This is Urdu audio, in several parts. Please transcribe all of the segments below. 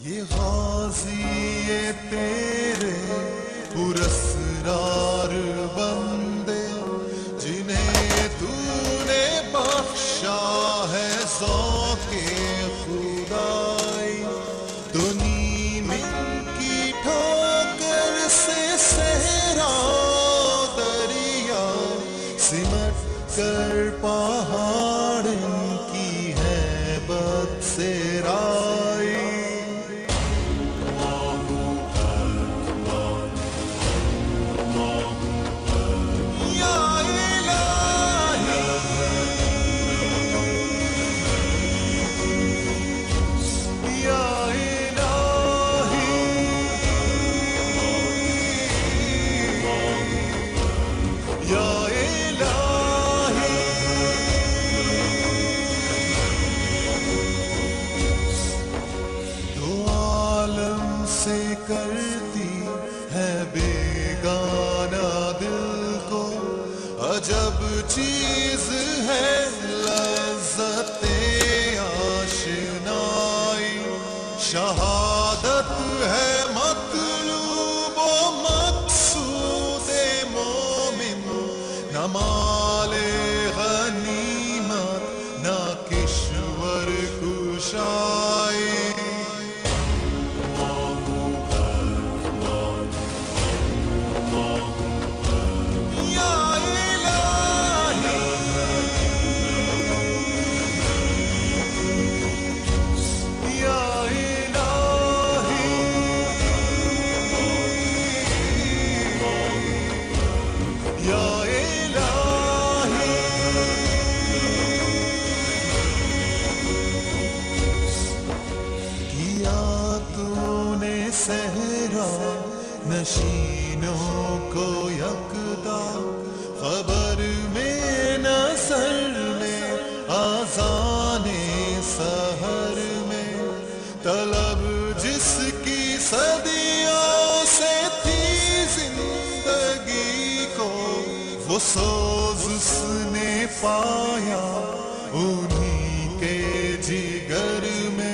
یہ غازی تیرے پراسرار بندے جنہیں تو نے بخشا ہے ذوق خدائی، تو نیم کی ٹھوکر سے صحرا دریا سمٹ کر پہاڑ ان کی ہیبت سے رائی۔ سے کرتی ہے بیگانہ دل کو عجب چیز ہے لذت آشنائی، شہادت ہے مطلوب و مقصود مومن، نہ مال غنیمت نہ کشور کشائی۔ صحرا نشینوں کو یکتا خبر میں نظر میں آذان سحر میں، طلب جس کی صدیوں سے تھی زندگی کو وہ سوز اس نے پایا انہی کے جگر میں۔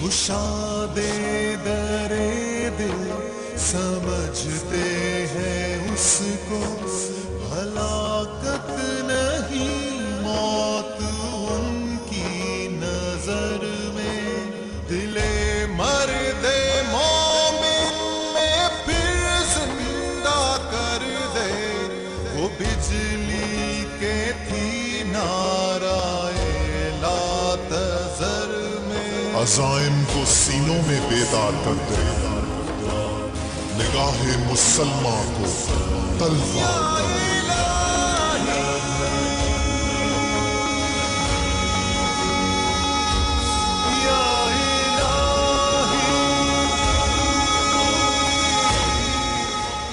گشادے در دل سمجھتے ہیں اس کو، ہلاکت نہیں موت ان کی نظر میں، دل مرد مومن میں پھر زندہ کر دے، وہ بجلی کے تھی نعرائے لا تذر میں۔ عزائم کو سینوں میں بیدار کر دے، نگاہ مسلمان کو تلوار کر دے۔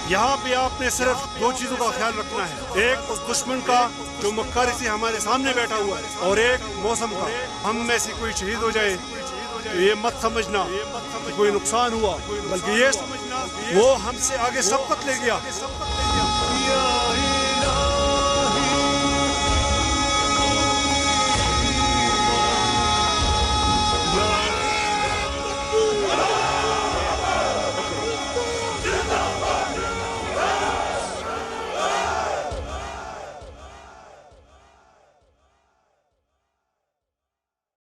یہاں پہ آپ نے صرف دو چیزوں کا خیال رکھنا ہے، ایک اس دشمن کا جو مکاری سے ہمارے سامنے بیٹھا ہوا ہے، اور ایک موسم کا۔ ہم میں سے کوئی شہید ہو جائے تو یہ مت سمجھنا کہ کوئی نقصان ہوا، بلکہ یہ وہ ہم سے آگے سبقت لے گیا۔